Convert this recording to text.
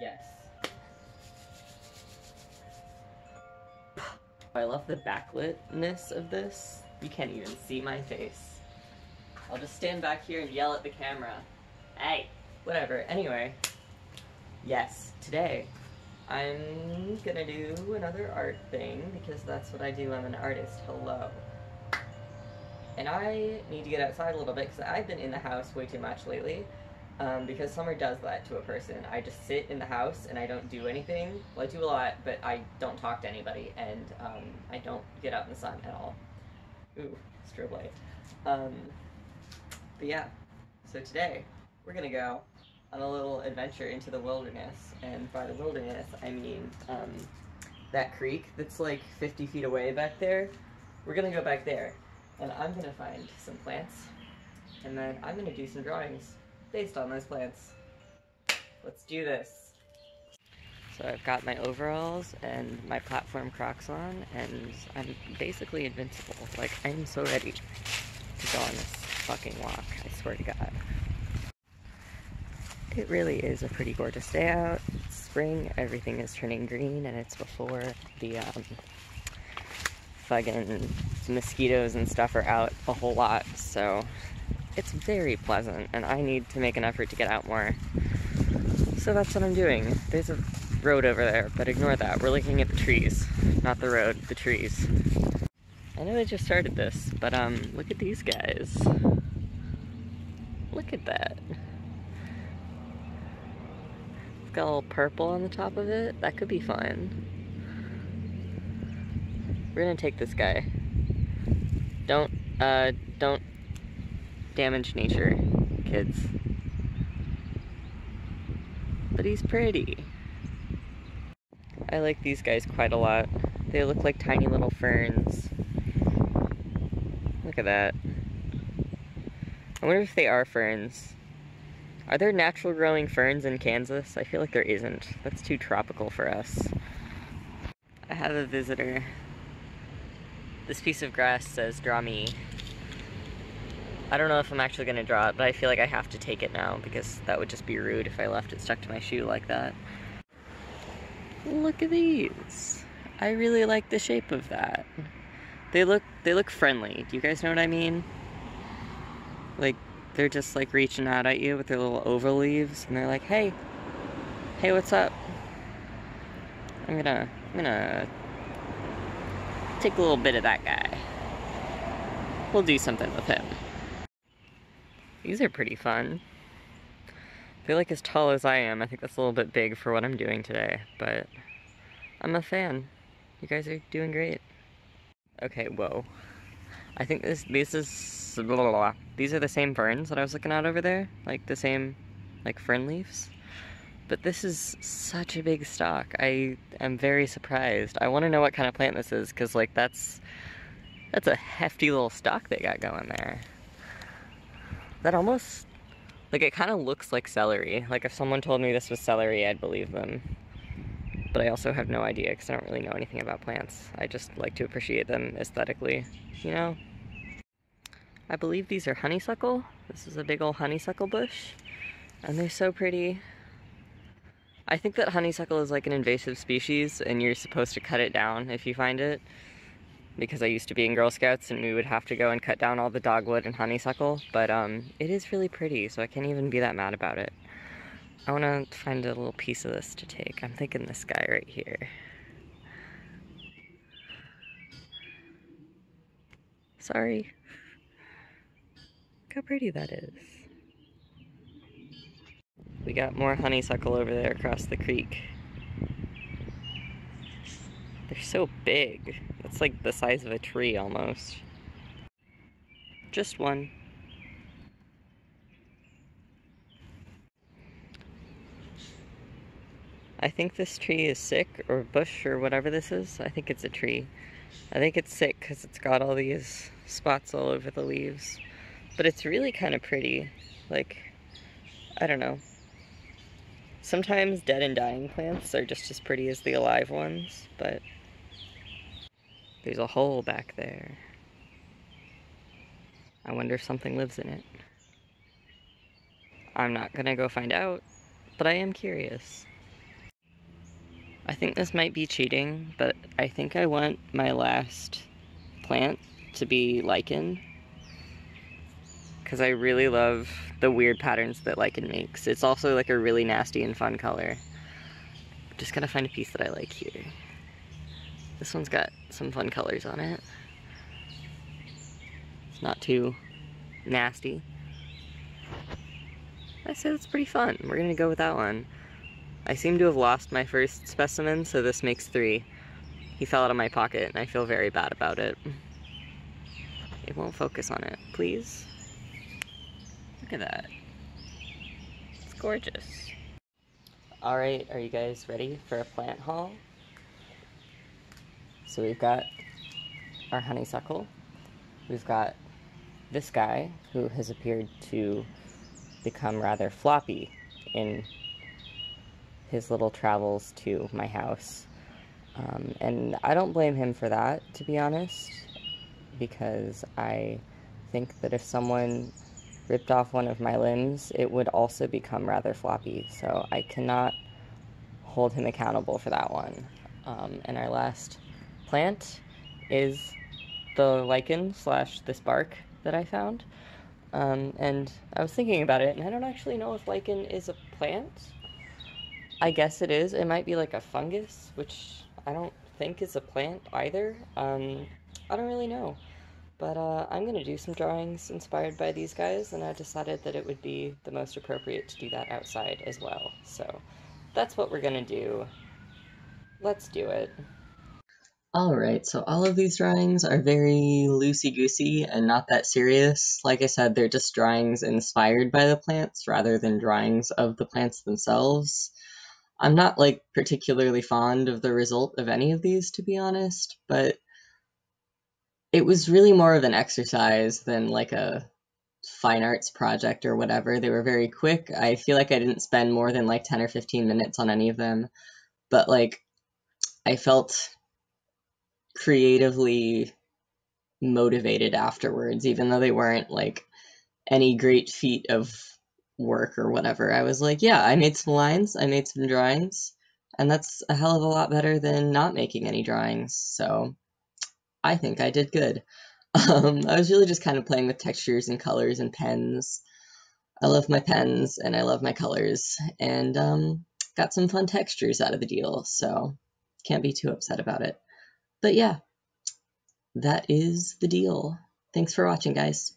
Yes. I love the backlit-ness of this. You can't even see my face. I'll just stand back here and yell at the camera. Hey! Whatever. Anyway. Yes, today I'm gonna do another art thing because that's what I do. I'm an artist. Hello. And I need to get outside a little bit because I've been in the house way too much lately. Because summer does that to a person. I just sit in the house and I don't do anything. Well, I do a lot, but I don't talk to anybody, and I don't get out in the sun at all. Ooh, strobe light. But yeah, so today we're gonna go on a little adventure into the wilderness, and by the wilderness I mean that creek that's like 50 feet away back there. We're gonna go back there, and I'm gonna find some plants, and then I'm gonna do some drawings based on those plants. Let's do this. So I've got my overalls and my platform Crocs on, and I'm basically invincible. Like, I'm so ready to go on this fucking walk, I swear to God. It really is a pretty gorgeous day out. It's spring, everything is turning green, and it's before the fucking mosquitoes and stuff are out a whole lot, so it's very pleasant, and I need to make an effort to get out more. So that's what I'm doing. There's a road over there, but ignore that. We're looking at the trees. Not the road, the trees. I know I just started this, but look at these guys. Look at that. It's got a little purple on the top of it. That could be fun. We're gonna take this guy. Don't damage nature, kids. But he's pretty. I like these guys quite a lot. They look like tiny little ferns. Look at that. I wonder if they are ferns. Are there natural growing ferns in Kansas? I feel like there isn't. That's too tropical for us. I have a visitor. This piece of grass says, "Draw me." I don't know if I'm actually gonna draw it, but I feel like I have to take it now because that would just be rude if I left it stuck to my shoe like that. Look at these. I really like the shape of that. They look friendly. Do you guys know what I mean? Like, they're just like reaching out at you with their little oval leaves, and they're like, hey, what's up? I'm gonna take a little bit of that guy. We'll do something with him. These are pretty fun. They're like as tall as I am. I think that's a little bit big for what I'm doing today, but I'm a fan. You guys are doing great. Okay, whoa. I think these are the same ferns that I was looking at over there. Like the same, like fern leaves. But this is such a big stalk. I am very surprised. I want to know what kind of plant this is, because like that's a hefty little stalk they got going there. That almost, like, it kind of looks like celery. Like if someone told me this was celery, I'd believe them. But I also have no idea because I don't really know anything about plants. I just like to appreciate them aesthetically, you know? I believe these are honeysuckle. This is a big old honeysuckle bush. And they're so pretty. I think that honeysuckle is like an invasive species and you're supposed to cut it down if you find it. Because I used to be in Girl Scouts and we would have to go and cut down all the dogwood and honeysuckle. But it is really pretty, so I can't even be that mad about it. I want to find a little piece of this to take. I'm thinking this guy right here. Sorry. Look how pretty that is. We got more honeysuckle over there across the creek. They're so big. It's like the size of a tree almost. Just one. I think this tree is sick, or bush, or whatever this is. I think it's a tree. I think it's sick because it's got all these spots all over the leaves. But it's really kind of pretty. Like, I don't know. Sometimes dead and dying plants are just as pretty as the alive ones, but there's a hole back there. I wonder if something lives in it. I'm not gonna go find out, but I am curious. I think this might be cheating, but I think I want my last plant to be lichen, because I really love the weird patterns that lichen makes. It's also like a really nasty and fun color. Just gotta find a piece that I like here. This one's got some fun colors on it. It's not too nasty. I said it's pretty fun. We're gonna go with that one. I seem to have lost my first specimen, so this makes 3. He fell out of my pocket, and I feel very bad about it. It won't focus on it, please. Look at that. It's gorgeous. Alright, are you guys ready for a plant haul? So we've got our honeysuckle. We've got this guy, who has appeared to become rather floppy in his little travels to my house. And I don't blame him for that, to be honest, because I think that if someone ripped off one of my limbs, it would also become rather floppy, so I cannot hold him accountable for that one. And our last plant is the lichen / this bark that I found. And I was thinking about it, and I don't actually know if lichen is a plant. I guess it is. It might be like a fungus, which I don't think is a plant either. I don't really know. But I'm going to do some drawings inspired by these guys, and I decided that it would be the most appropriate to do that outside as well. So that's what we're going to do. Let's do it. Alright, so all of these drawings are very loosey-goosey and not that serious. Like I said, they're just drawings inspired by the plants rather than drawings of the plants themselves. I'm not, like, particularly fond of the result of any of these, to be honest, but it was really more of an exercise than, like, a fine arts project or whatever. They were very quick. I feel like I didn't spend more than, like, 10 or 15 minutes on any of them, but, like, I felt creatively motivated afterwards, even though they weren't, like, any great feat of work or whatever. I was like, yeah, I made some lines, I made some drawings, and that's a hell of a lot better than not making any drawings, so I think I did good. I was really just kind of playing with textures and colors and pens. I love my pens and I love my colors, and got some fun textures out of the deal, so can't be too upset about it. But yeah, that is the deal. Thanks for watching, guys.